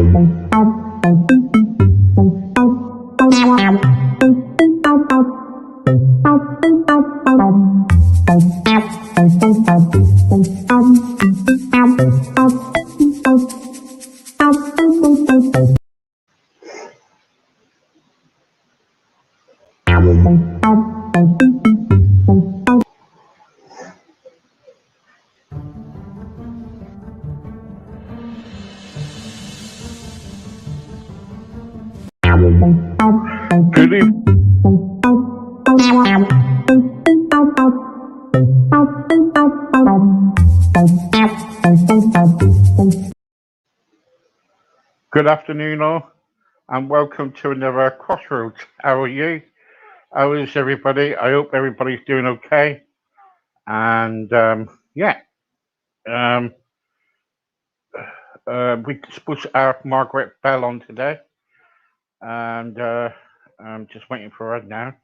Good evening. Good afternoon, all, and welcome to another Crossroads. How are you? How is everybody? I hope everybody's doing okay. And we supposed to have Margaret Bell on today, and I'm just waiting for her now.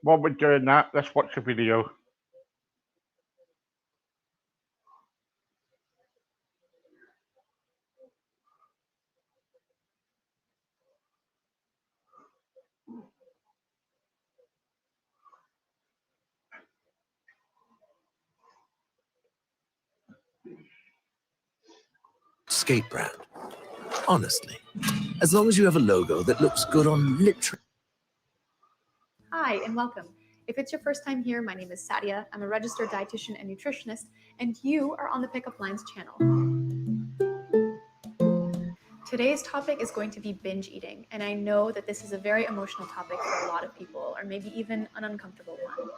While we're doing that, let's watch a video. Skate brand. Honestly, as long as you have a logo that looks good on literally. Hi and welcome. If it's your first time here, my name is Sadia. I'm a registered dietitian and nutritionist, and you are on the Pickup Lines channel. Today's topic is going to be binge eating, and I know that this is a very emotional topic for a lot of people, or maybe even an uncomfortable one.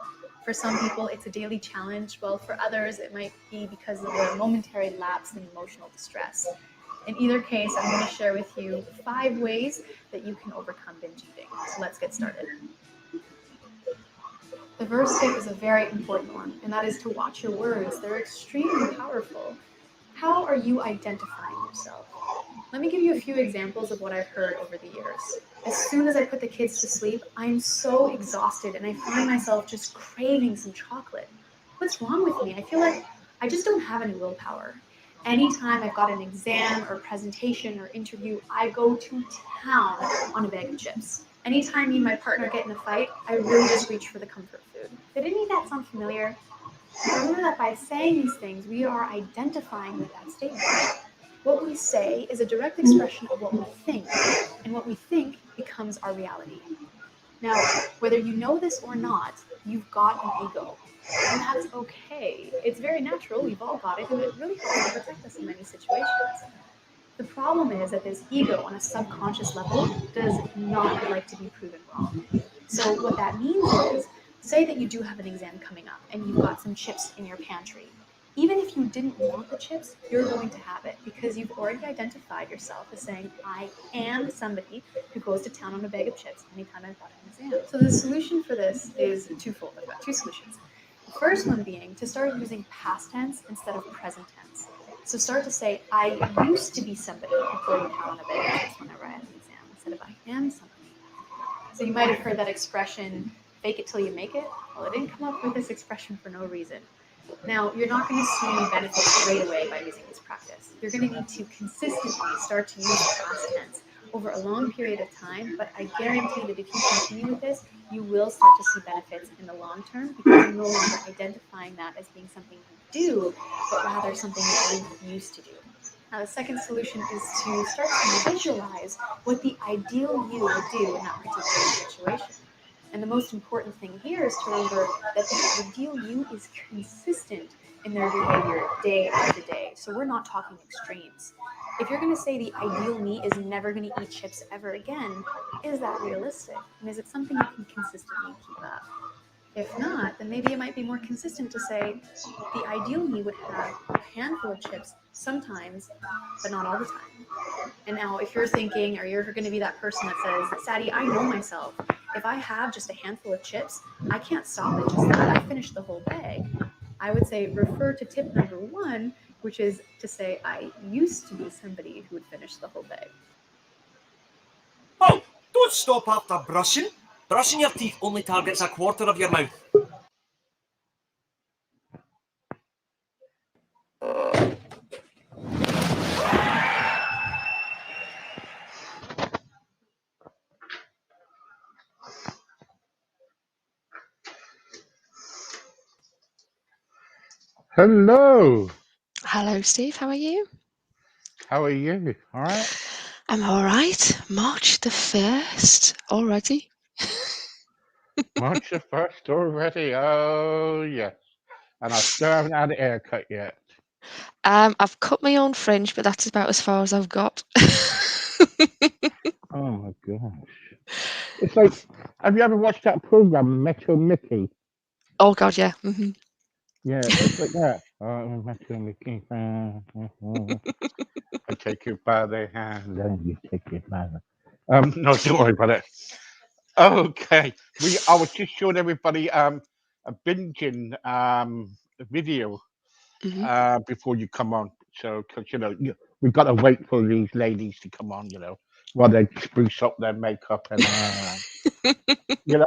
For some people, it's a daily challenge, while for others, it might be because of a momentary lapse in emotional distress. In either case, I'm going to share with you 5 ways that you can overcome binge eating. So let's get started. The first tip is a very important one, and that is to watch your words. They're extremely powerful. How are you identifying yourself? Let me give you a few examples of what I've heard over the years. As soon as I put the kids to sleep, I'm so exhausted and I find myself just craving some chocolate. What's wrong with me? I feel like I just don't have any willpower. Anytime I've got an exam or presentation or interview, I go to town on a bag of chips. Anytime me and my partner get in a fight, I really just reach for the comfort food. Did any of that sound familiar? Remember that by saying these things, we are identifying with that statement. What we say is a direct expression of what we think, and what we think becomes our reality. Now, whether you know this or not, you've got an ego, and that's okay. It's very natural, we've all got it, and it really helps to protect us in many situations. The problem is that this ego on a subconscious level does not like to be proven wrong. So what that means is, say that you do have an exam coming up and you've got some chips in your pantry. Even if you didn't want the chips, you're going to have it because you've already identified yourself as saying, I am somebody who goes to town on a bag of chips anytime I've got an exam. So the solution for this is twofold. I've got 2 solutions. The first one being to start using past tense instead of present tense. So start to say, I used to be somebody who go to town on a bag of chips whenever I had an exam, instead of I am somebody. So you might have heard that expression, fake it till you make it. Well, I didn't come up with this expression for no reason. Now, you're not going to see any benefits right away by using this practice. You're going to need to consistently start to use the past tense over a long period of time, but I guarantee that if you continue with this, you will start to see benefits in the long term because you're no longer identifying that as being something you do, but rather something that you used to do. Now, the second solution is to start to visualize what the ideal you would do in that particular situation. And the most important thing here is to remember that the ideal you is consistent in their behavior day after day. So we're not talking extremes. If you're going to say the ideal me is never going to eat chips ever again, is that realistic? And is it something you can consistently keep up? If not, then maybe it might be more consistent to say the ideal me would have a handful of chips sometimes, but not all the time. And now if you're thinking, or you're going to be that person that says, Sadie, I know myself. If I have just a handful of chips, I can't stop at just that. I finish the whole bag. I would say refer to tip number 1, which is to say I used to be somebody who would finish the whole bag. Oh, don't stop after brushing. Brushing your teeth only targets a quarter of your mouth. Hello. Hello, Steve. How are you? How are you? All right. I'm all right. March the 1st already. March the 1st already. Oh, yes. And I still haven't had a haircut yet. I've cut my own fringe, but that's about as far as I've got. Oh, my gosh. It's like, have you ever watched that program, Metro Mickey? Oh, God, yeah. Yeah, it's like that. Oh, Metro Mickey. I take you by the hand, then you take it by the. No, don't worry about it. Okay, I was just showing everybody a binging video Mhm. before you come on. So, because we've got to wait for these ladies to come on, while they spruce up their makeup and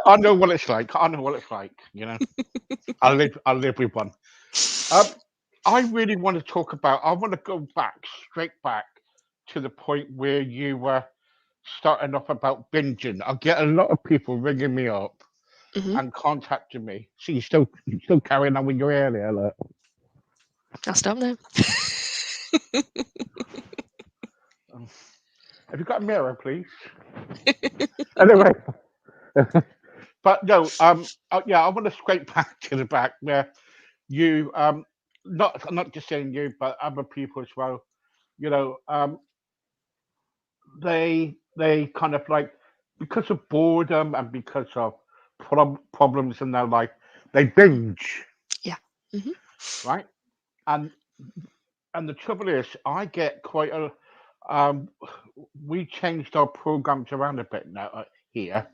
I know what it's like. I know what it's like. I live with one. Um, I really want to talk about. I want to go back, straight back to the point where you were starting off about binging. I get a lot of people ringing me up Mhm. and contacting me. So you still carrying on with your hair there, look. I'll stop now. Um, Have you got a mirror, please? Anyway, but no, yeah, I want to scrape back to the back where you, not just saying you, but other people as well. You know, um, they kind of like because of boredom and because of problems in their life, they binge, Yeah. Mhm. right? And and the trouble is, I get quite a. Um, we changed our programs around a bit now here,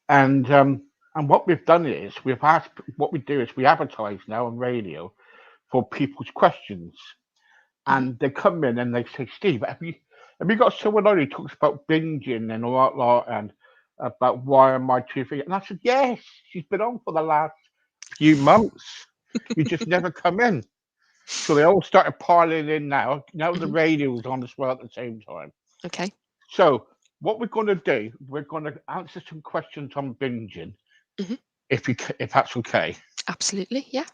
and what we've done is we've asked. What we do is we advertise now on radio for people's questions, Mhm. and they come in and they say, Steve, have you got someone on who talks about binging and all that lot and about why am I too fit? And I said, yes, she's been on for the last few months. You just never come in. So they all started piling in now. Now the Mhm. radio's on as well at the same time. Okay. So what we're going to do, we're going to answer some questions on binging, Mhm. if that's okay, Absolutely. Yeah.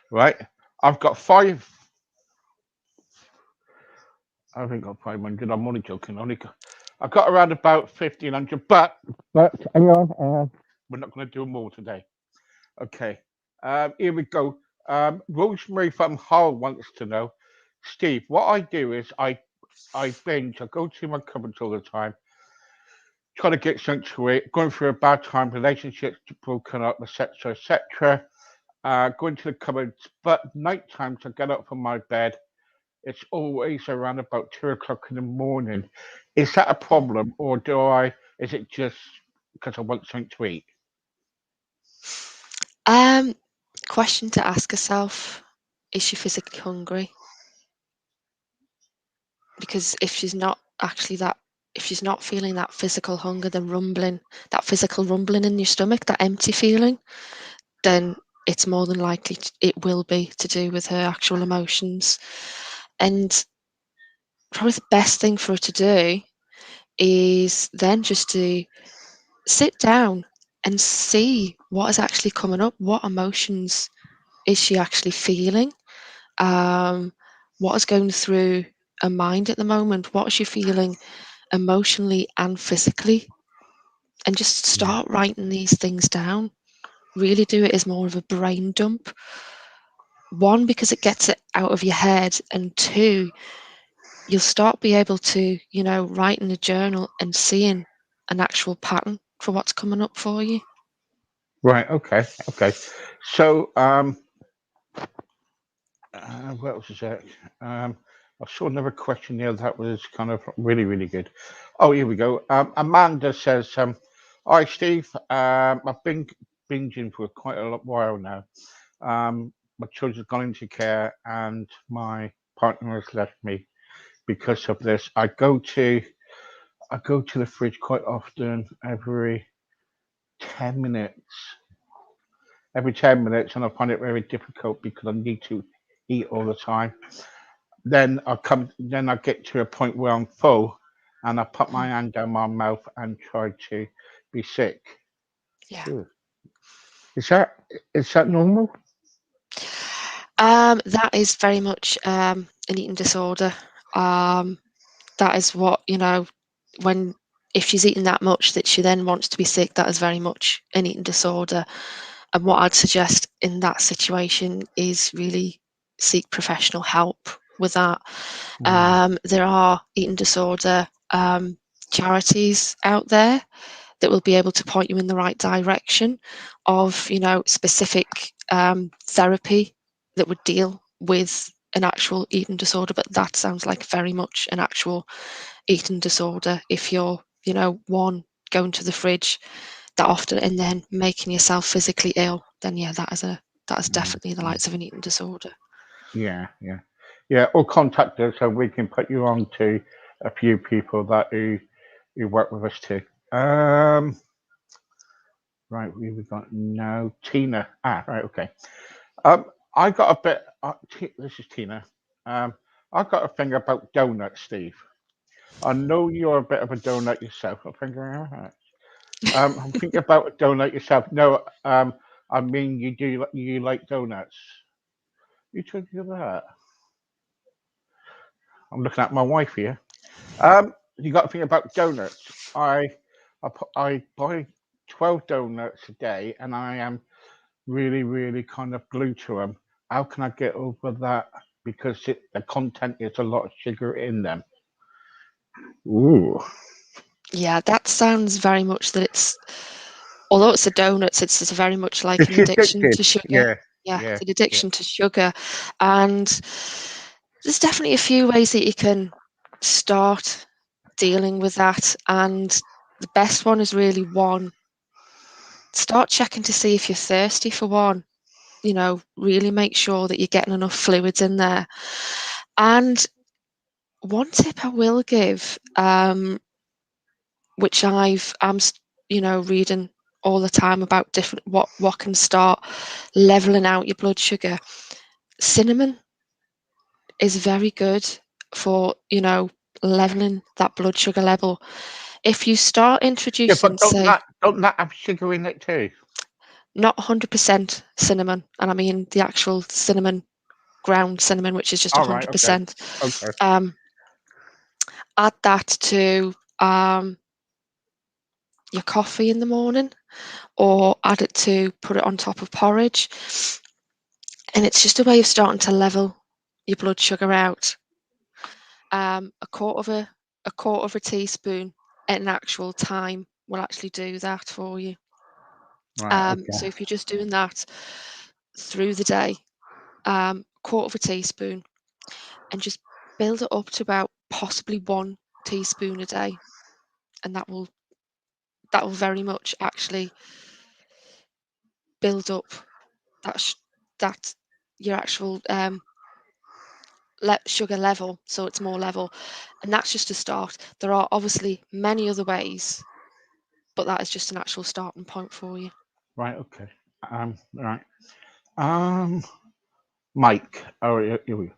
right? I've got five. I haven't got 500. I'm only joking. I've got around about 1,500, but hang on, we're not going to do them all today. Okay. Here we go. Rosemary from Hull wants to know, Steve, what I do is I binge. I go to my cupboards all the time, try to get something to eat, going through a bad time, relationships broken up, etc., etc. Going to the cupboards, but night times I get up from my bed. It's always around about 2 o'clock in the morning. Is that a problem, or Is it just because I want something to eat? Um, Question to ask herself: is she physically hungry? Because if she's not actually that, if she's not feeling that physical hunger, that physical rumbling in your stomach, that empty feeling, then it's more than likely it will be to do with her actual emotions. And probably the best thing for her to do is then just to sit down and see what is actually coming up. What emotions is she actually feeling? What is going through her mind at the moment? What is she feeling emotionally and physically? And just Yeah. start writing these things down. Really do it as more of a brain dump. One, because it gets it out of your head, and two, you'll start be able to, write in a journal and seeing an actual pattern for what's coming up for you. Right. Okay. Okay. So, what else is that? I saw another question there that was kind of really, really good. Oh, here we go. Amanda says, "Hi, Steve. I've been binging for quite a while now. My children have gone into care, and my partner has left me because of this. I go to the fridge quite often, 10 minutes, every 10 minutes, and I find it very difficult because I need to eat all the time. Then I get to a point where I'm full, and I put my Mhm. hand down my mouth and try to be sick. Yeah. Ugh. Is that is that normal? That is very much an eating disorder. That is what, if she's eating that much that she then wants to be sick, that is very much an eating disorder. And what I'd suggest in that situation is really seek professional help with that. There are eating disorder charities out there that will be able to point you in the right direction of, specific therapy that would deal with an actual eating disorder. But that sounds like very much an actual eating disorder. If you're, one, going to the fridge that often and then making yourself physically ill, then yeah, that is definitely the likes of an eating disorder. Yeah. Or contact us so we can put you on to a few people that who work with us too. Right, we've got no Tina. Right, okay. I got a bit. This is Tina. I got a thing about donuts, Steve. I know you're a bit of a donut yourself. I'm thinking, all right. I'm thinking about a donut yourself. No, I mean you like donuts. You told you that. I'm looking at my wife here. You got to think about donuts. I buy 12 donuts a day, and I am really, really kind of glued to them. How can I get over that? Because the content is a lot of sugar in them. Ooh. Yeah, that sounds very much that it's, although it's the donuts, it's very much like It's an addiction addictive. to sugar. Yeah. Yeah, Yeah. it's an addiction to sugar. And there's definitely a few ways that you can start dealing with that. And the best one is really, one, start checking to see if you're thirsty for one. Really make sure that you're getting enough fluids in there. And one tip I will give, which I'm reading all the time about different what can start leveling out your blood sugar. Cinnamon is very good for leveling that blood sugar level. If you start Yeah, introducing, but say, don't that have sugar in it too? not 100% cinnamon, and I mean the actual cinnamon, ground cinnamon, which is just All right. Okay. 100%. Okay. Add that to your coffee in the morning, or add it to put it on top of porridge, and it's just a way of starting to level your blood sugar out. A quarter of a teaspoon at an actual time will actually do that for you. Right. So Okay. if you're just doing that through the day, quarter of a teaspoon, and just build it up to about possibly 1 teaspoon a day, and that will very much actually build up that your actual sugar level, so it's more level. And that's just a start. There are obviously many other ways, but that is just an actual starting point for you. Right. Okay. Right. Mike. Oh, here we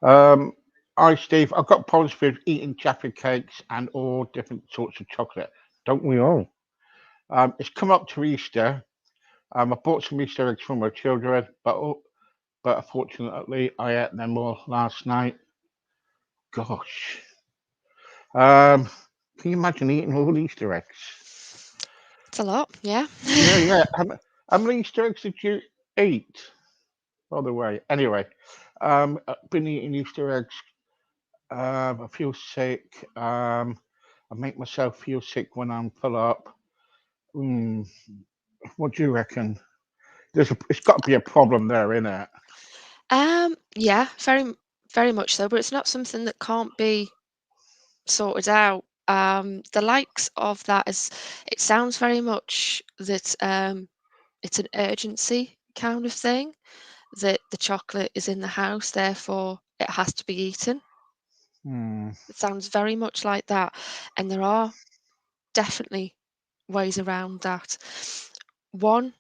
go. Hi, Steve. I've got problems with eating Jaffa cakes and all different sorts of chocolate. Don't we all? It's come up to Easter. I bought some Easter eggs for my children, but unfortunately, I ate them all last night. Gosh. Um, can you imagine eating all Easter eggs? It's a lot, yeah. Yeah. How many Easter eggs did you eat? By the way, anyway, I've been eating Easter eggs. I feel sick. I make myself feel sick when I'm full up. Mm, what do you reckon? It's got to be a problem there, innit? Yeah, very, very much so, but it's not something that can't be sorted out. The likes of that is, it sounds very much that it's an urgency kind of thing, that the chocolate is in the house, therefore it has to be eaten. Hmm. It sounds very much like that, and there are definitely ways around that. One,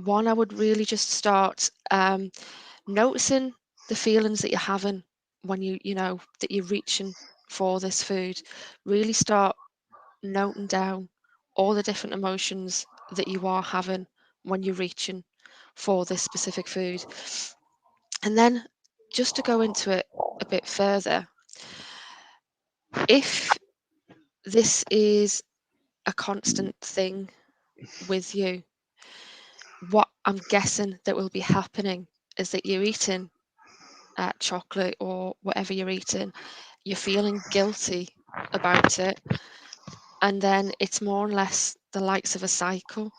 I would really just start noticing the feelings that you're having when that you're reaching for this food. Really start noting down all the different emotions that you are having when you're reaching for this specific food. And then just to go into it a bit further, if this is a constant thing with you, what I'm guessing that will be happening is that you're eating chocolate or whatever you're eating, you're feeling guilty about it, and then it's more or less the likes of a cycle.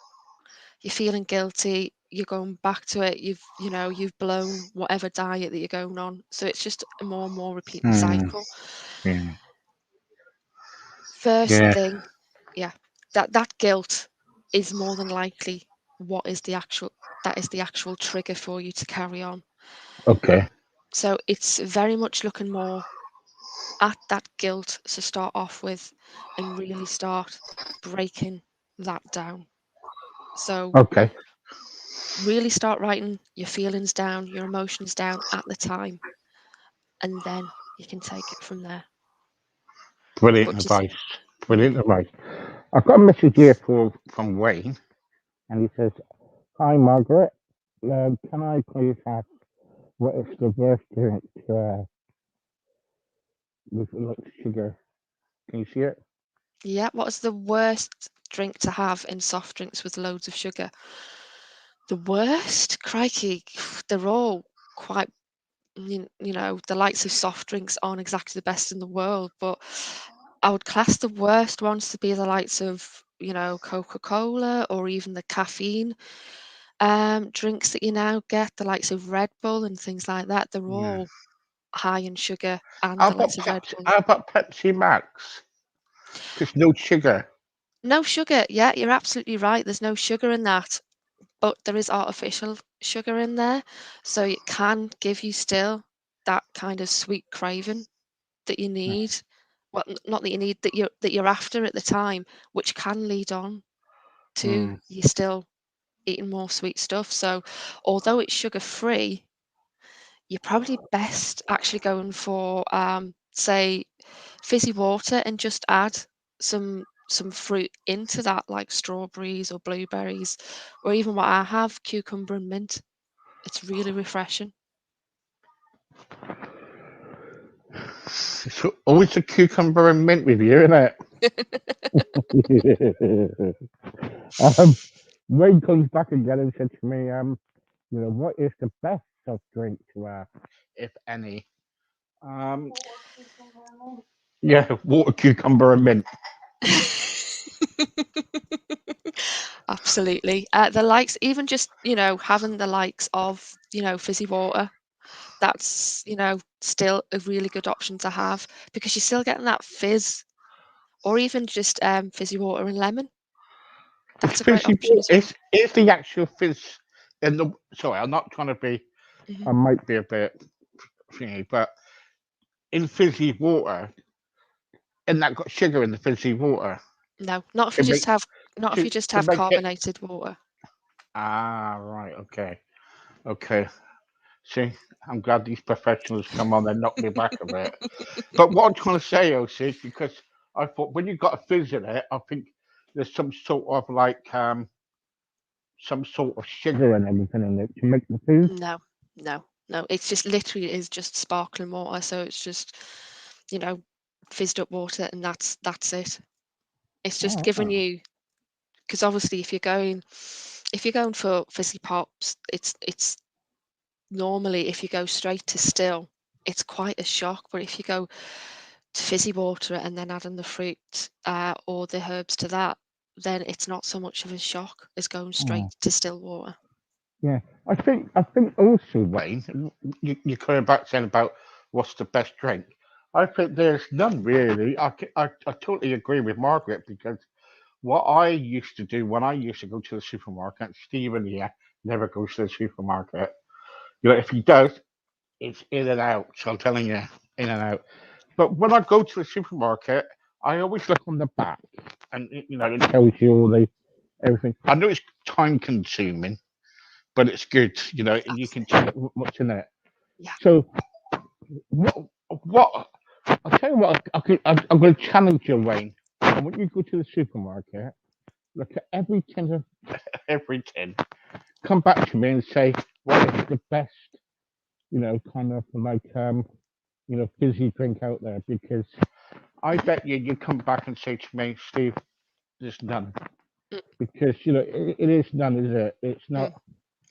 You're feeling guilty, you're going back to it, you've blown whatever diet that you're going on, so it's just a more and more repeating cycle. Yeah. First Yeah. thing, yeah, that guilt is more than likely what is the actual trigger for you to carry on. Okay. So it's very much looking more at that guilt to start off with and really start breaking that down. So Okay. really start writing your feelings down, your emotions down at the time, and then you can take it from there. Brilliant But just advice. Brilliant advice. I've got a message here from Wayne, and he says, "Hi, Margaret. Can I please ask what is the worst drink with lots of sugar? Can you see it?" yeah, what is the worst drink to have in soft drinks with loads of sugar? The worst? Crikey, they're all quite, the likes of soft drinks aren't exactly the best in the world, but I would class the worst ones to be the likes of, Coca-Cola or even the caffeine drinks that you now get, the likes of Red Bull and things like that. They're Yeah. all high in sugar, and How the about likes of Red Pepsi? Bull. How about Pepsi Max? Just no sugar. No sugar. Yeah, you're absolutely right. There's no sugar in that, but there is artificial sugar in there, so it can give you still that kind of sweet craving that you need. Well, not that you need, that you're after at the time, which can lead on to Mm. you still eating more sweet stuff. So, although it's sugar free, you're probably best actually going for, say, fizzy water and just add some fruit into that, like strawberries or blueberries, or even what I have, cucumber and mint. It's really refreshing. It's always a cucumber and mint with you, isn't it? Wayne comes back again and said to me, what is the best soft drink to have, if any? Um, yeah, water, cucumber, and mint. Absolutely. The likes, even just, having the likes of, fizzy water, that's, still a really good option to have because you're still getting that fizz, or even just fizzy water and lemon. It's That's a great fizzy. option as well. It's the actual fizz in the. Sorry, I'm not trying to be. Mhm. I might be a bit thingy, but in fizzy water, and that got sugar in the fizzy water No, not if to you just make have not if you just to have make it. carbonated water. Ah, right. Okay. Okay. See, I'm glad these professionals come on and knock me back a bit. But what I'm trying to say, OC, is because I thought when you got a fizz in it, I think there's some sort of some sort of sugar and everything in it to make the fizz. No, no, no. It's just literally is just sparkling water, so it's just, you know, fizzed up water, and that's it. It's just giving Oh, you, because obviously if you're going for fizzy pops, it's normally, if you go straight to still, it's quite a shock. But if you go to fizzy water and then adding the fruit or the herbs to that, then it's not so much of a shock as going straight oh. to still water. Yeah, I think also, Wayne, you're coming back saying about what's the best drink. I think there's none really. I totally agree with Margaret because what I used to do when I used to go to the supermarket, Stephen here never goes to the supermarket. If he does, it's in and out. So I'm telling you, in and out. But when I go to the supermarket, I always look on the back, and it tells you all the everything. I know it's time consuming, but it's good. And you can check what's in it. Yeah. So what? I'll tell you what. I'm going to challenge you, Wayne. And when you go to the supermarket, look at every tin, every tin, come back to me and say what is the best, kind of like fizzy drink out there, because I bet you come back and say to me, Steve, there's none. Mm. Because it is none, is it? It's not.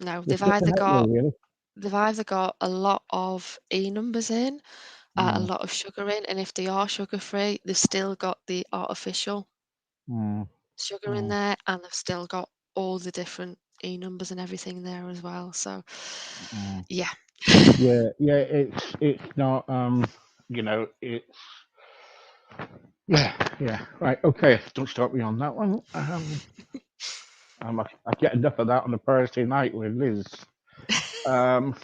No, There's nothing out there, really. they've either got a lot of E numbers in, a Mm, lot of sugar in, and if they are sugar free, they've still got the artificial mm, sugar in mm, there, and they've still got all the different E numbers and everything there as well. So, mm. yeah. Yeah, it's not. It's yeah. Right, okay. Don't start me on that one. I get enough of that on a Thursday night with Liz. Um,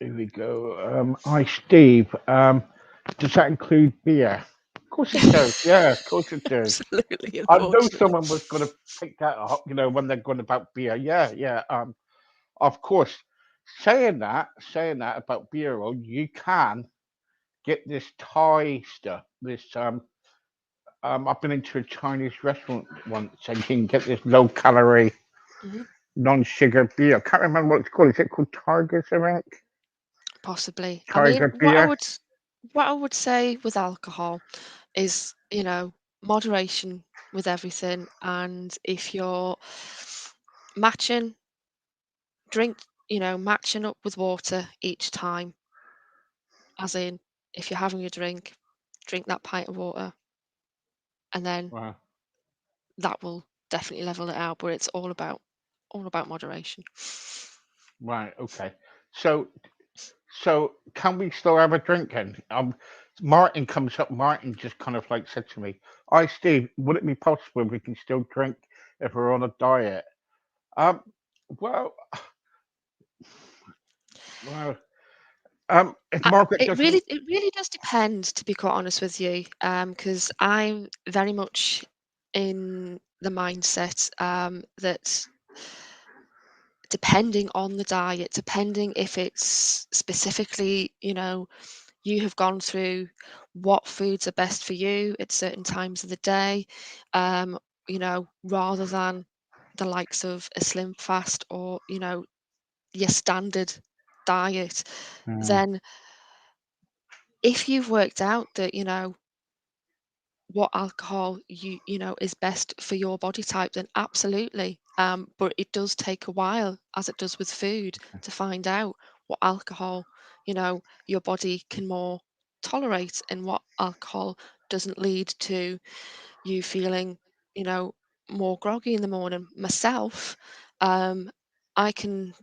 here we go. Hi, Steve. Does that include beer? Of course it does. Yeah, of course it does. Absolutely, I know unfortunately. someone was going to pick that up. When they're going about beer. Yeah. Of course. Saying that about beer, you can get this Thai stuff. I've been into a Chinese restaurant once, and you can get this low-calorie, Mhm. non-sugar beer. I can't remember what it's called. Is it called Tiger something? Possibly. I mean, Tiger beer. what I would say with alcohol is, moderation with everything, and if you're matching matching up with water each time, as in if you're having a drink that pint of water, and then Wow. that will definitely level it out. But it's all about moderation. Right. Okay. So, can we still have a drink then? Martin comes up. Martin just kind of like said to me, "Hi, Steve. Would it be possible we can still drink if we're on a diet?" Um. Well. Well. If Margaret doesn't. It really does depend, to be quite honest with you, because I'm very much in the mindset that depending on the diet, depending if it's specifically, you have gone through what foods are best for you at certain times of the day, rather than the likes of a slim fast or, your standard diet, Mm, then if you've worked out that, what alcohol is best for your body type, then absolutely. But it does take a while, as it does with food, to find out what alcohol your body can more tolerate, and what alcohol doesn't lead to you feeling you know more groggy in the morning. Myself, um I can,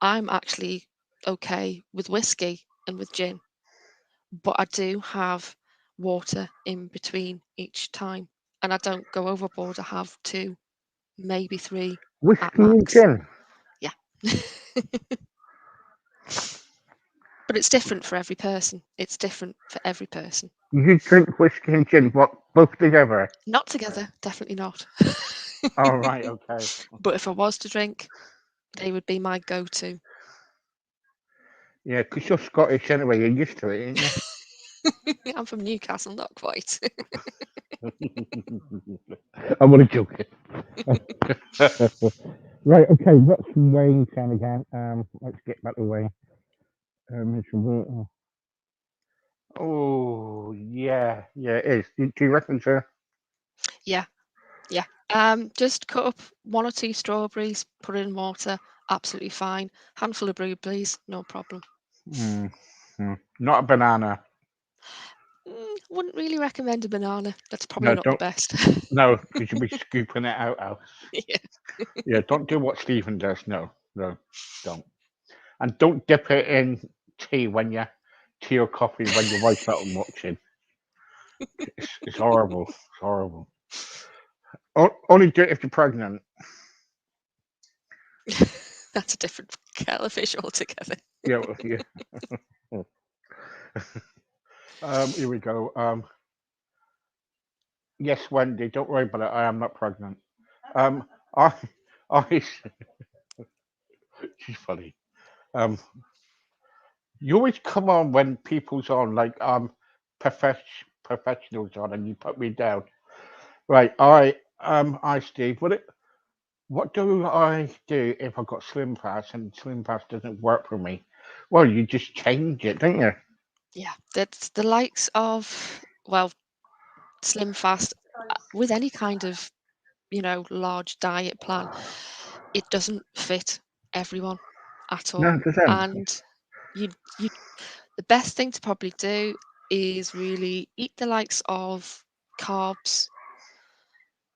I'm actually okay with whiskey and with gin, but I do have water in between each time, and I don't go overboard. I have two, maybe three at whiskey and max. gin. Yeah. But it's different for every person. It's different for every person. You drink whiskey and gin, what, both together? Not together, definitely not. All right. Okay. But if I was to drink, they would be my go-to. Yeah, because you're Scottish anyway. You're used to it, ain't I'm from Newcastle, not quite. you? I'm only joking. Right. Okay. That's weighing down again. Let's get back to weighing. Oh yeah, it is. Do you reckon, sir? Yeah, yeah. Just cut up one or two strawberries, put it in water, absolutely fine. Handful of blueberries, no problem. Mm, Not a banana. Wouldn't really recommend a banana. That's probably No, not the don't. best. No, because you'll be scooping it out. Yeah. Yeah, don't do what Stephen does. No, don't. And don't dip it in tea tea or coffee when your wife's out and watching. It's horrible. It's horrible. Only do it if you're pregnant. That's a different kettle of fish altogether. Yeah. Here we go. Yes, Wendy, don't worry about it. I am not pregnant. Um, I, I, she's funny. Um, you always come on when people's on, like professionals on, and you put me down. Right. I Steve. What do I do if I've got Slim Fast and Slim Fast doesn't work for me? Well, you just change it, don't you? Yeah, that's the likes of, well, Slim Fast, with any kind of, large diet plan, it doesn't fit everyone at No, all. it doesn't. And you you the best thing to probably do is really eat the likes of carbs,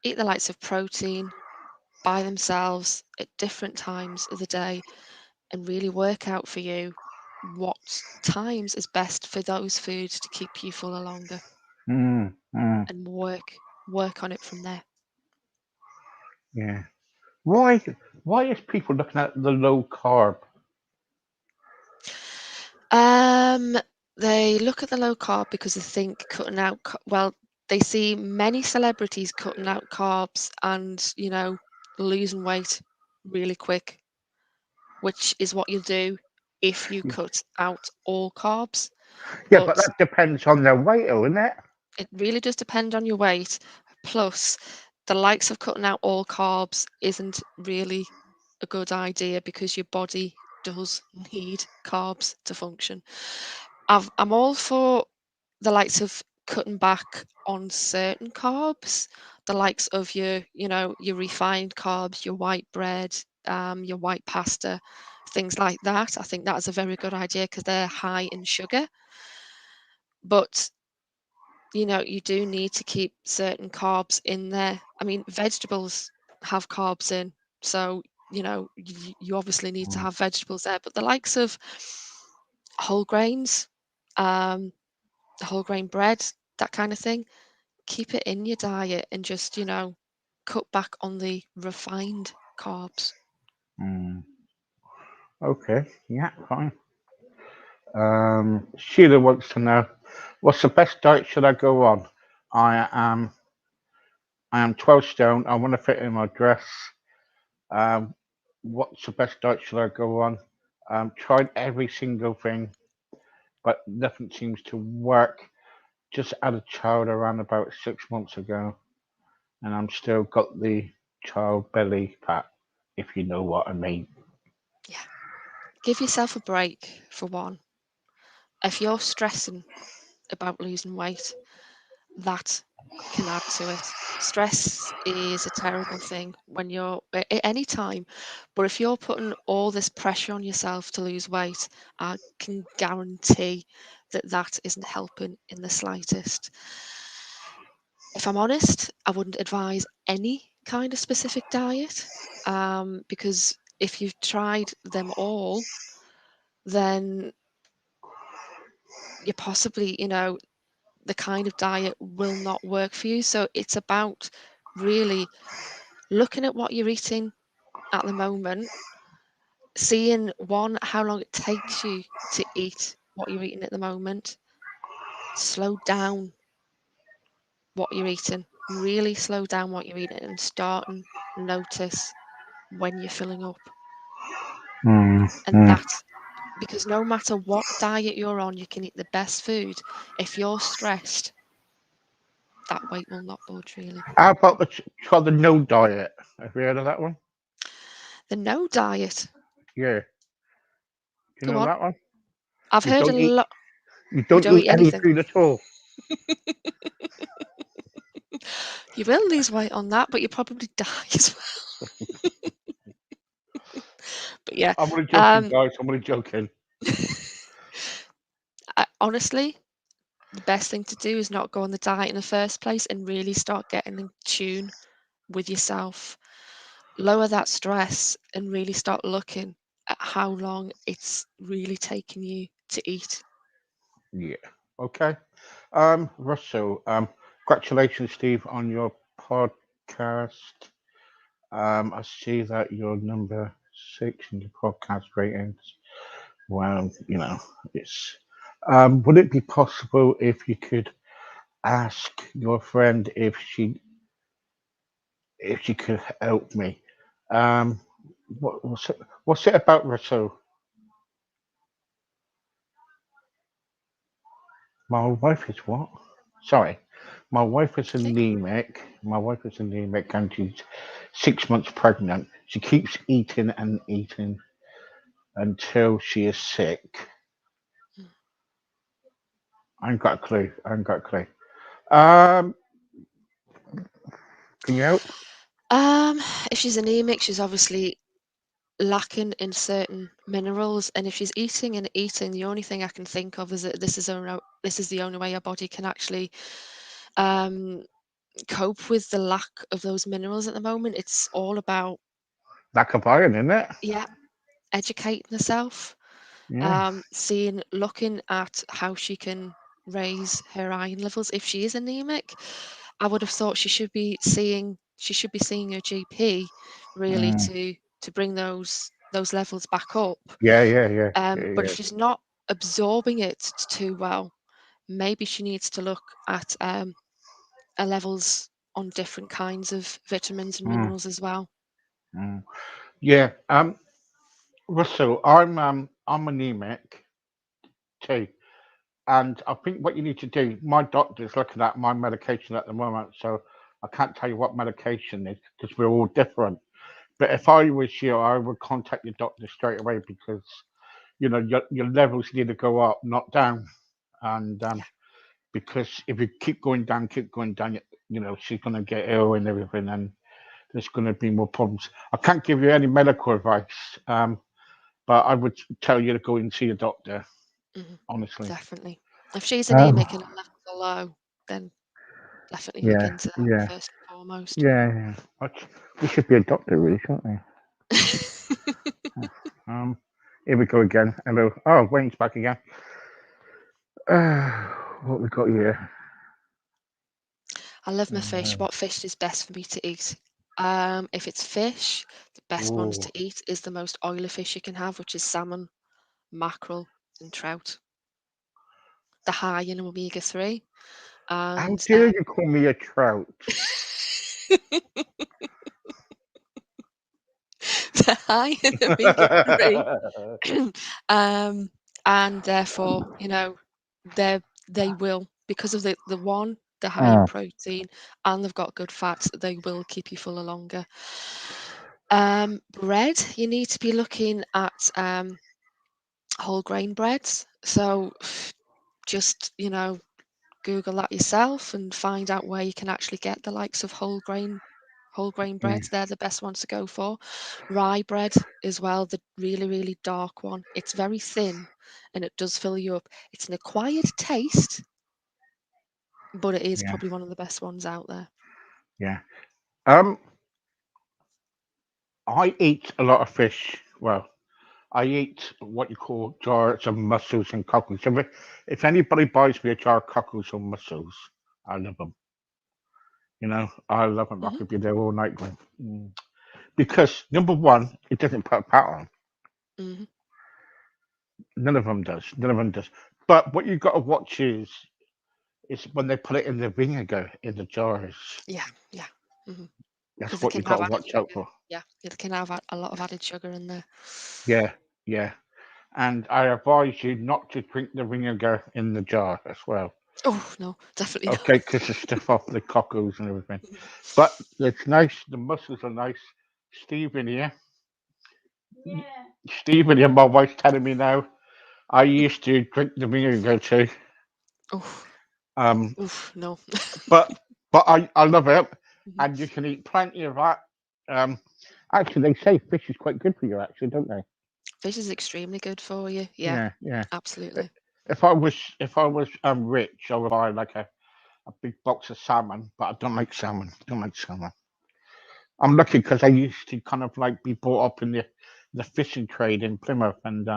eat the likes of protein by themselves at different times of the day, and really work out for you what times is best for those foods to keep you fuller longer, Mm, mm, and work on it from there. yeah. Why? Why is people looking at the low carb? Um, they look at the low carb because they think cutting out, well, they see many celebrities cutting out carbs and, losing weight really quick, which is what you'll do if you cut out all carbs. Yeah, but But that depends on their weight, though, isn't it? it really does depend on your weight. Plus, the likes of cutting out all carbs isn't really a good idea because your body does need carbs to function. I'm all for the likes of cutting back on certain carbs, the likes of your refined carbs, your white bread, your white pasta, things like that. I think that is a very good idea because they're high in sugar. But you do need to keep certain carbs in there. I mean, vegetables have carbs in, so you obviously need to Mm, have vegetables there. But the likes of whole grains, um, whole grain bread, that kind of thing, keep it in your diet and just cut back on the refined carbs. mm. Okay, yeah, fine. Sheila wants to know, what's the best diet should I go on? I am I am 12 stone. I want to fit in my dress. Um, what's the best diet should I go on? Tried every single thing, but nothing seems to work. Just had a child around about 6 months ago, and I'm still got the child belly fat, if you know what I mean. Yeah, give yourself a break for one. If you're stressing about losing weight, that can add to it. Stress is a terrible thing when you're at any time, but if you're putting all this pressure on yourself to lose weight, I can guarantee that that isn't helping in the slightest. If I'm honest, I wouldn't advise any kind of specific diet, because if you've tried them all, then you're possibly, the kind of diet will not work for you. So it's about really looking at what you're eating at the moment, seeing one, how long it takes you to eat what you're eating at the moment, slow down what you're eating, really slow down what you're eating and start and notice when you're filling up. Mm, And mm. that, because no matter what diet you're on, you can eat the best food. If you're stressed, that weight will not budge really. How about try the no diet? Have you heard of that one? The no diet, Yeah, do you go know on. that one? I've You heard a don't eat. lot. You You don't don't eat eat any anything. food at all. You will lose weight on that, but you probably die as well. But yeah, I'm only joking, um, guys. I'm only joking. honestly, the best thing to do is not go on the diet in the first place and really start getting in tune with yourself. Lower that stress and really start looking at how long it's really taking you to eat. Yeah. Okay. Russell. Congratulations, Steve, on your podcast. I see that you're number 6 in your podcast ratings. Well, it's. Would it be possible if you could ask your friend if she could help me? Um, what's it? What's it about, Russell? My wife is what? Sorry, my wife is Okay. anemic. My wife is anemic, and she's 6 months pregnant. She keeps eating and eating until she is sick. Mm. I ain't got a clue. I ain't got a clue. Um, can you help? Um, if she's anemic, she's obviously lacking in certain minerals, and if she's eating and eating, the only thing I can think of is that this is the only way your body can actually um, cope with the lack of those minerals at the moment. It's all about, Lack of iron, isn't it? yeah, educating herself, Yeah. looking at how she can raise her iron levels. If she is anemic, I would have thought she should be seeing her GP really Mm. to bring those levels back up. Yeah, yeah, yeah, yeah, But if yeah. she's not absorbing it too well, maybe she needs to look at her levels on different kinds of vitamins and Mm, minerals as well. mm. Yeah. Russell, I'm anemic too. And I think what you need to do, my doctor's looking at my medication at the moment, so I can't tell you what medication is because we're all different. But if I was you, I would contact your doctor straight away because your levels need to go up, not down. And Yeah. because if you keep going down, she's gonna get ill and everything, and there's gonna be more problems. I can't give you any medical advice, but I would tell you to go and see a doctor, Mhm. honestly. Definitely. If she's Um, anemic and her levels are low, then definitely look yeah, into that yeah. first and foremost. Yeah, yeah. We should be a doctor, really, shouldn't we? Um, Here we go again. Hello. Oh, Wayne's back again. What we got here? I love my fish. Uh, What fish is best for me to eat? If it's fish, the best ones oh, to eat is the most oily fish you can have, which is salmon, mackerel, and trout. The high in omega-3, how and dare you call me a trout? the high in omega-3, um, and therefore, they will, because of the high in Oh, protein, and they've got good fats, they will keep you fuller longer. Bread, you need to be looking at whole grain breads. So just, Google that yourself and find out where you can actually get the likes of whole grain yeah, breads. They're the best ones to go for. Rye bread as well, the really, really dark one. It's very thin and it does fill you up. It's an acquired taste, but it is yeah, probably one of the best ones out there. yeah. Um, I eat a lot of fish. Well, I eat what you call jars of mussels and cockles. If anybody buys me a jar of cockles or mussels, I love them. I love them. I Hmm. could be there all night going. Because number one, it doesn't put a pat on. Hmm. None of them does. None of them does. But what you've got to watch is when they put it in the vinegar in the jars. Yeah, yeah. Hmm. That's Because they what can you've got have to added watch out sugar. for. Yeah, they can have a lot of added sugar in there. Yeah, yeah. And I advise you not to drink the vinegar in the jar as well. Oh no, definitely not. Okay, because it's stuff off the cockles and everything. But it's nice. The mussels are nice. Stephen here. Stephen here, my wife's telling me now. I used to drink the vinegar too. Oh, Um, oof, no. but I love it, Mhm. and you can eat plenty of that. Um, Actually, they say fish is quite good for you, actually, don't they? Fish is extremely good for you. Yeah, Yeah, yeah. absolutely. If I was rich, I would buy like a big box of salmon, but I don't like salmon. Don't like salmon. I'm lucky because I used to kind of like be brought up in the fishing trade in Plymouth, and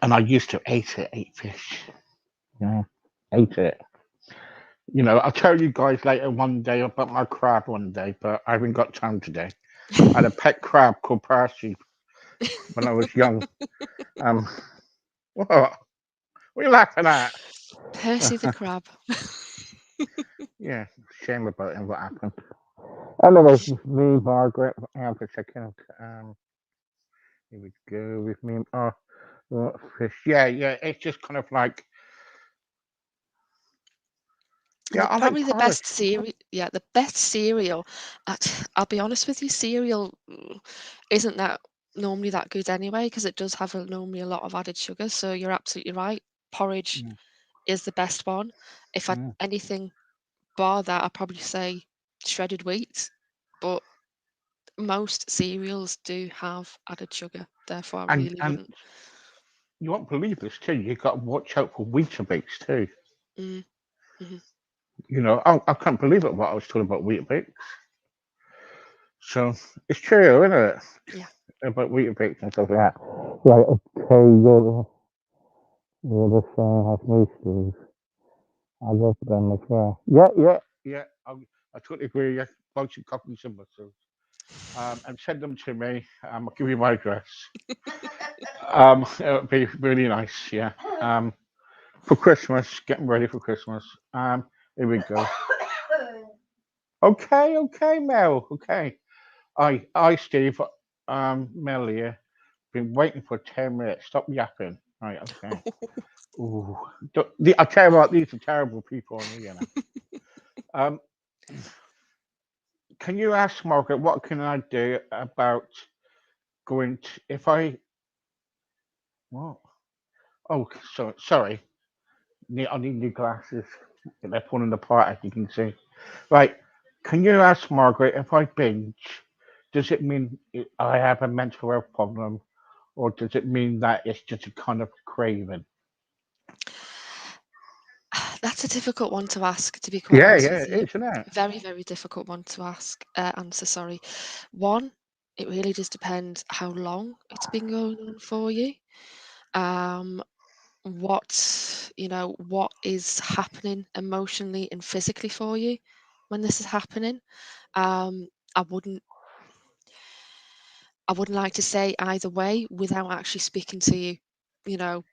I used to eat fish. Yeah, ate it. I'll tell you guys later one day about my crab one day, but I haven't got time today. I had a pet crab called Percy when I was young. Um, what? What are you laughing at? Percy the Crab. Yeah, shame about him. What happened? Anyway, with me, Margaret. Hang on for a second. Here we go with me. Oh, what fish? Yeah, yeah. It's just kind of like Yeah, I like Probably the porridge. best cereal. Yeah, the best cereal. I'll be honest with you, cereal isn't that normally that good anyway because it does have normally a lot of added sugar. So you're absolutely right. Porridge Mm, is the best one. If I mm. anything bar that, I'd probably say shredded wheat. But most cereals do have added sugar. Therefore, I And really and wouldn't. you won't believe this too. You got to watch out for Weetabix too. Mm, hmm You know, I can't believe it. What I was talking about Weetabix. So it's true, isn't it? Yeah. About Weetabix and stuff like that. Right. Okay. You're the same as me, Steve. I love them as well. Yeah. I totally agree. Yeah, bunch of copies of myself. And send them to me. I'll give you my address. It would be really nice. Yeah. For Christmas, getting ready for Christmas. Here we go. Okay, Mel. Okay. Steve. Mel here. Been waiting for 10 minutes. Stop yapping. Right. Okay. Ooh. I tell you what, these are terrible people on here. You know. Um, can you ask Margaret what can I do about going to if I what? Oh, sorry. I need new glasses. They're pulling apart, as you can see. Right. Can you ask Margaret if I binge? Does it mean I have a mental health problem, or does it mean that it's just a kind of craving? That's a difficult one to ask, to be quite Yeah, honest yeah, with you. isn't it? Very, very difficult one to answer, sorry. One, it really does depend how long it's been going on for you. Um, what is happening emotionally and physically for you when this is happening. Um, I wouldn't I wouldn't like to say either way without actually speaking to you, you know,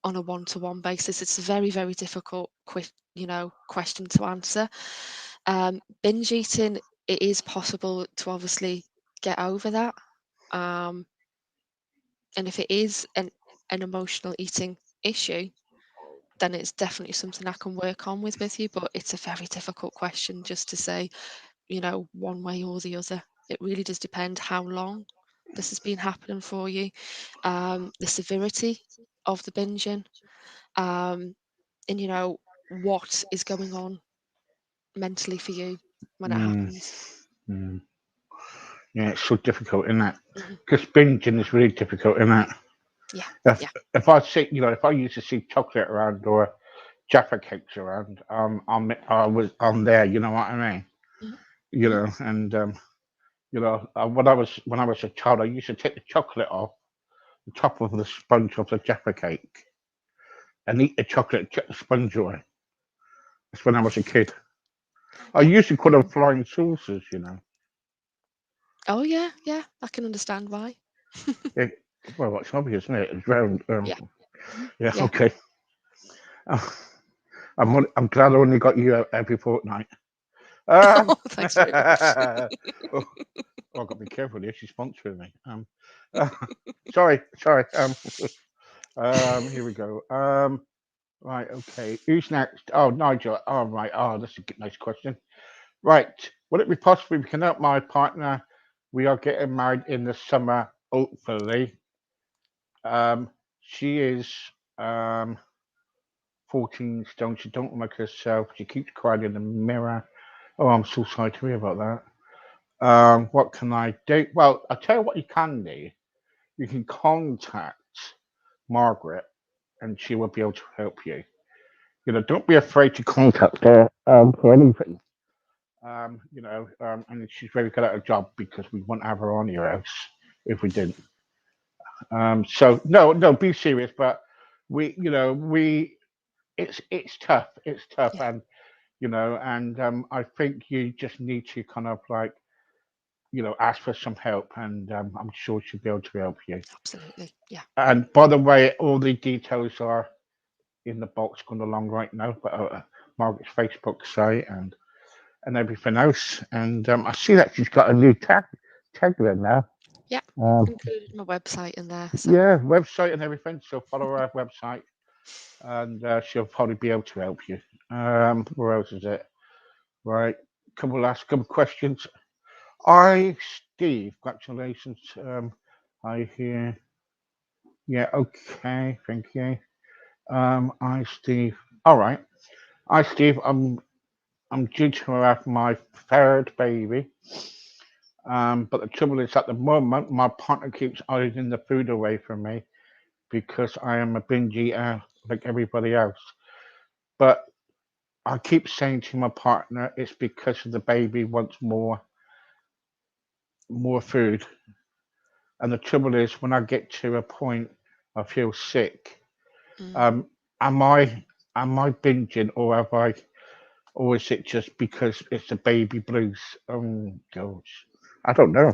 on a one-to-one basis. It's a very, very difficult question to answer. Binge eating, it is possible to obviously get over that. Um, and if it is an emotional eating issue, then it's definitely something I can work on with you. But it's a very difficult question just to say, one way or the other. It really does depend how long this has been happening for you, the severity of the binging, um, and what is going on mentally for you when it Mm, happens. mm. Yeah, it's so difficult, isn't it? Hmm Because binging is really difficult, isn't it? Yeah, If yeah, if I see, if I used to see chocolate around or Jaffa cakes around, I'm there. You know what I mean? hmm You hmm know, and when I was a child, I used to take the chocolate off the top of the sponge of the Jaffa cake and eat the chocolate sponge away. That's when I was a kid. I yeah. used to call them flying saucers. Oh yeah, yeah. I can understand why. Yeah, well, it's obvious, isn't it? It's round. Yeah, Yeah, yeah. okay. Uh, I'm glad I only got you every fortnight. Oh, thanks very much. Oh, I've got to be careful here. She's sponsoring me. Uh, sorry. Here we go. Right, okay. Who's next? Oh, Nigel. Oh, right. Oh, that's a nice question. Right. Would it be possible we can help my partner? We are getting married in the summer, hopefully. Um, she is um 14 stone. She don't like herself. She keeps crying in the mirror. Oh, I'm so sorry to hear about that. What can I do? Well, I'll tell you what you can do. You can contact Margaret and she will be able to help you. Don't be afraid to contact her for anything. And she's very good at her job because we wouldn't have her on your house if we didn't. So no, be serious. But it's tough. It's tough, Yeah, and I think you just need to kind of like ask for some help, and I'm sure she'll be able to help you. absolutely. Yeah. And by the way, all the details are in the box going along right now, but Margaret's Facebook site and everything else. And I see that she's got a new tagline now. Yeah. Um, Included my website in there. So yeah, website and everything. So follow her website. and she'll probably be able to help you. Where else is it? Right, couple questions. Steve, congratulations. I hear. Yeah, okay, thank you. Steve. All right. Steve. I'm due to have my third baby. But the trouble is, at the moment, my partner keeps hiding the food away from me because I am a binge eater like everybody else. But I keep saying to my partner, it's because of the baby wants more food. And the trouble is, when I get to a point I feel sick, Mm. um, am I binging, or is it just because it's the baby blues? Oh gosh, I don't know.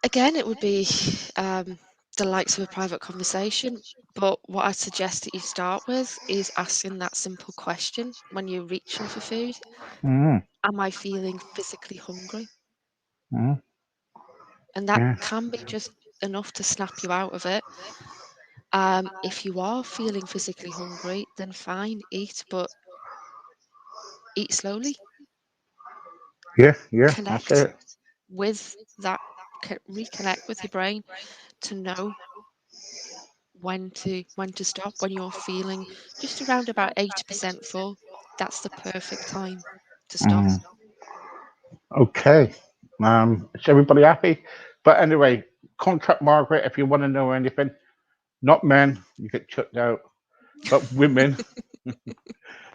Again, it would be the likes of a private conversation. But what I suggest that you start with is asking that simple question when you're reaching for food. Mm, Am I feeling physically hungry? mm, And that yeah, can be just enough to snap you out of it. If you are feeling physically hungry, then fine, eat, but eat slowly. yeah, that's Connect it. with that, reconnect with your brain to know when to stop. When you're feeling just around about 80% full, that's the perfect time to stop. Mm, okay. Is everybody happy? But anyway, contact Margaret if you want to know anything. Not men, you get chucked out, but women.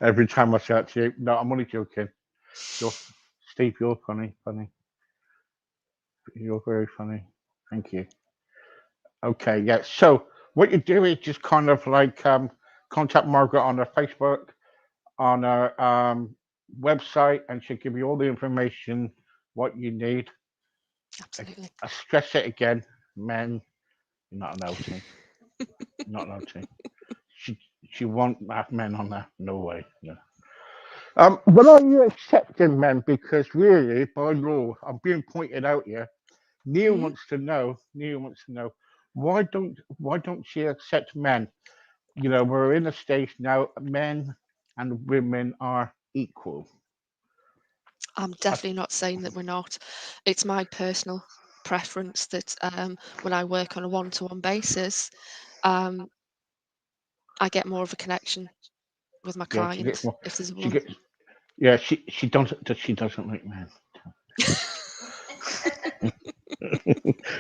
Every time I shout to you, no, I'm only joking. You're Steve. You're funny, funny. You're very funny. Thank you. Okay, yeah. So what you do is just kind of like contact Margaret on her Facebook, on her website, and she'll give you all the information what you need. Absolutely. I stress it again, men, you're not allowed to. Not allowed to. She she won't have men on there. No way. No. When are you accepting men? Because really, by law, I'm being pointed out here. Neil Mhm. wants to know. Neil wants to know why don't she accept men? We're in a stage now. Men and women are equal. I'm I, definitely not saying that we're not. It's my personal preference that when I work on a one-to-one basis, um, I get more of a connection with my yeah, she gets client more. if there's a She woman. gets. Yeah, she doesn't like men.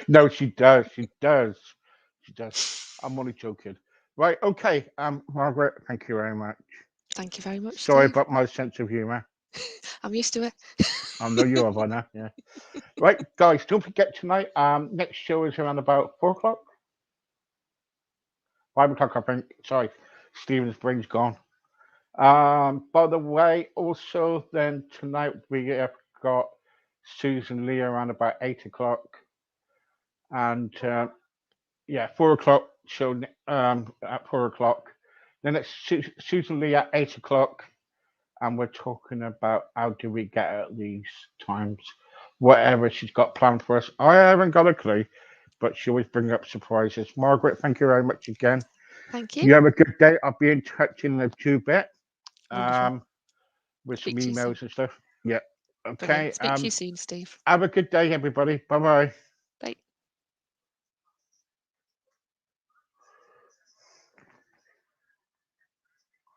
No, she does. She does. She does. I'm only joking. Right. Okay. Margaret, thank you very much. Thank you very much, Sorry Steve. about my sense of humour. I'm used to it. I know you are by now. Yeah. Right, guys. Don't forget tonight. Next show is around about 4 o'clock, 5 o'clock, I think. Sorry, Stephen's brain's gone. By the way, also then tonight we have got Susan Lee around about 8 o'clock, and yeah, 4 o'clock show at 4 o'clock. Then it's Susan Lee at 8 o'clock, and we're talking about how do we get at these times, whatever she's got planned for us. I haven't got a clue, but she always brings up surprises. Margaret, thank you very much again. Thank you. You have a good day. I'll be in touch in a few bit. Wonderful. Um, with some Speak to you soon. emails and stuff. Yeah. Brilliant. Okay. Speak to you soon, Steve. Have a good day, everybody. Bye bye.